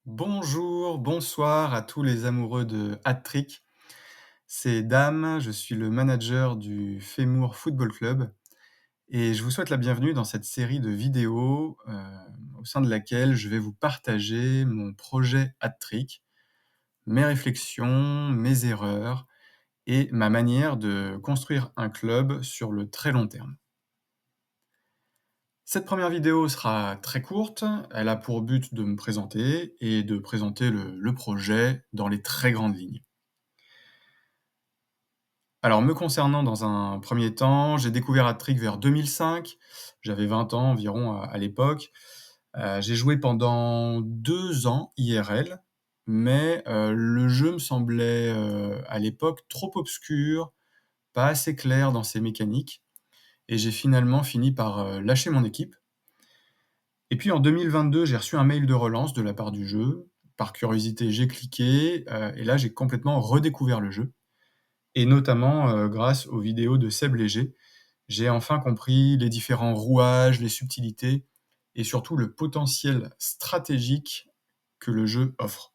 Bonjour, bonsoir à tous les amoureux de hat-trick. C'est Dame, je suis le manager du Femour Football Club et je vous souhaite la bienvenue dans cette série de vidéos au sein de laquelle je vais vous partager mon projet hat-trick, mes réflexions, mes erreurs et ma manière de construire un club sur le très long terme. Cette première vidéo sera très courte, elle a pour but de me présenter et de présenter le projet dans les très grandes lignes. Alors me concernant dans un premier temps, j'ai découvert hat-trick vers 2005, j'avais 20 ans environ à l'époque. J'ai joué pendant 2 ans IRL, mais le jeu me semblait, à l'époque trop obscur, pas assez clair dans ses mécaniques et j'ai finalement fini par, lâcher mon équipe. Et puis en 2022, j'ai reçu un mail de relance de la part du jeu. Par curiosité, j'ai cliqué, et là j'ai complètement redécouvert le jeu et notamment, grâce aux vidéos de Seb Léger. J'ai enfin compris les différents rouages, les subtilités et surtout le potentiel stratégique que le jeu offre.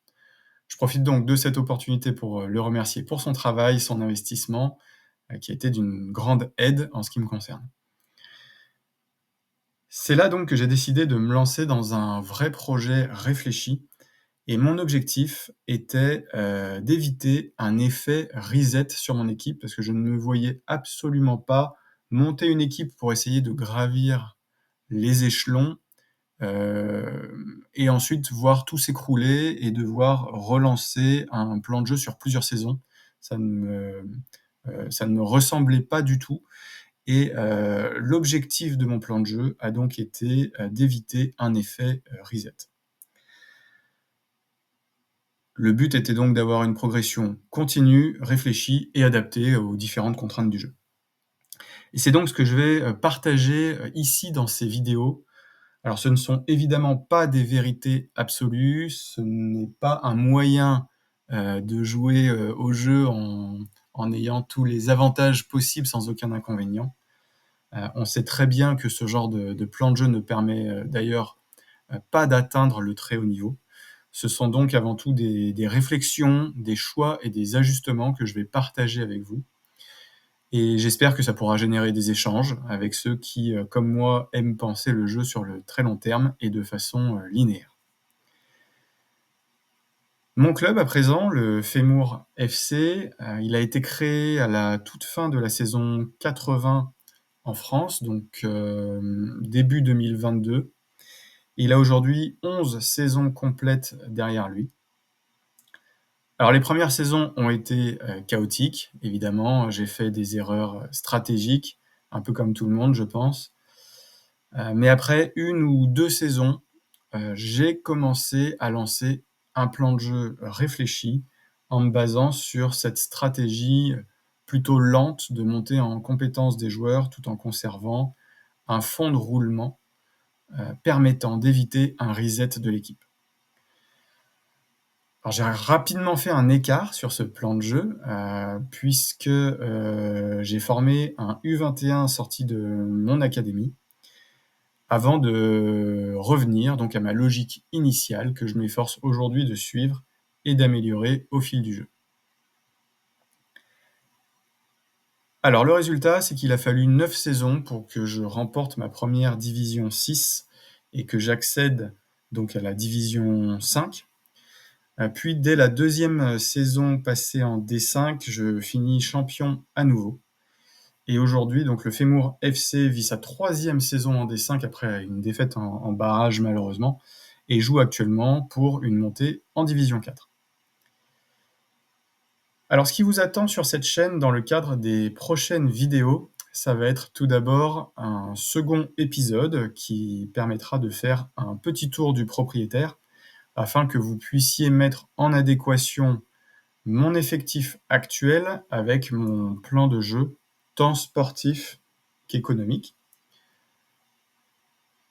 Je profite donc de cette opportunité pour, le remercier pour son travail, son investissement, qui a été d'une grande aide en ce qui me concerne. C'est là donc que j'ai décidé de me lancer dans un vrai projet réfléchi et mon objectif était, d'éviter un effet reset sur mon équipe parce que je ne me voyais absolument pas monter une équipe pour essayer de gravir les échelons, et ensuite voir tout s'écrouler et devoir relancer un plan de jeu sur plusieurs saisons. Ça ne me ressemblait pas du tout et l'objectif de mon plan de jeu a donc été, d'éviter un effet, reset. Le but était donc d'avoir une progression continue, réfléchie et adaptée aux différentes contraintes du jeu. Et c'est donc ce que je vais, partager, ici dans ces vidéos. Alors ce ne sont évidemment pas des vérités absolues, ce n'est pas un moyen, de jouer, au jeu en ayant tous les avantages possibles sans aucun inconvénient. On sait très bien que ce genre de plan de jeu ne permet, d'ailleurs, pas d'atteindre le très haut niveau. Ce sont donc avant tout des réflexions, des choix et des ajustements que je vais partager avec vous et j'espère que ça pourra générer des échanges avec ceux qui, comme moi, aiment penser le jeu sur le très long terme et de façon, linéaire. Mon club à présent, le Femour FC, il a été créé à la toute fin de la saison 80 en France, donc début 2022. Il a aujourd'hui 11 saisons complètes derrière lui. Alors les premières saisons ont été, chaotiques, évidemment, j'ai fait des erreurs, stratégiques, un peu comme tout le monde, je pense. Mais après 1 ou 2 saisons, j'ai commencé à lancer un plan de jeu réfléchi, en me basant sur cette stratégie, plutôt lente de monter en compétence des joueurs, tout en conservant un fond de roulement, permettant d'éviter un reset de l'équipe. Alors j'ai rapidement fait un écart sur ce plan de jeu, puisque, j'ai formé un U21 sorti de mon académie, avant de revenir donc à ma logique initiale que je m'efforce aujourd'hui de suivre et d'améliorer au fil du jeu. Alors le résultat, c'est qu'il a fallu 9 saisons pour que je remporte ma première division 6 et que j'accède donc à la division 5. Puis dès la 2e saison passée en D5, je finis champion à nouveau et aujourd'hui donc le Femour FC vit sa 3e saison en D5 après une défaite en barrage malheureusement et joue actuellement pour une montée en division 4. Alors ce qui vous attend sur cette chaîne dans le cadre des prochaines vidéos, ça va être tout d'abord un second épisode qui permettra de faire un petit tour du propriétaire afin que vous puissiez mettre en adéquation mon effectif actuel avec mon plan de jeu, tant sportif qu'économiques.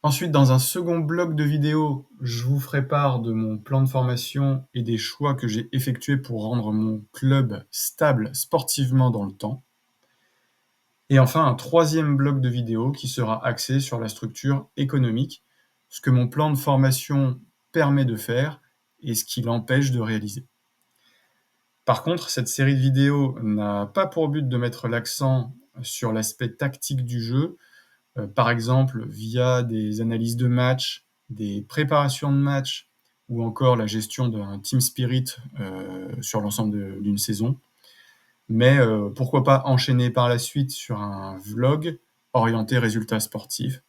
Ensuite, dans un second bloc de vidéos, je vous ferai part de mon plan de formation et des choix que j'ai effectués pour rendre mon club stable sportivement dans le temps. Et enfin, un troisième bloc de vidéos qui sera axé sur la structure économique, ce que mon plan de formation permet de faire et ce qui l'empêche de réaliser. Par contre, cette série de vidéos n'a pas pour but de mettre l'accent sur l'aspect tactique du jeu, par exemple via des analyses de match, des préparations de match ou encore la gestion d'un team spirit sur l'ensemble d'une saison. Mais pourquoi pas enchaîner par la suite sur un vlog orienté résultats sportifs,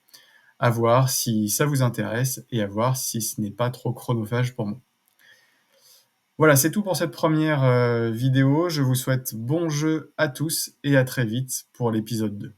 à voir si ça vous intéresse et à voir si ce n'est pas trop chronophage pour moi. Voilà, c'est tout pour cette première vidéo. Je vous souhaite bon jeu à tous et à très vite pour l'épisode 2.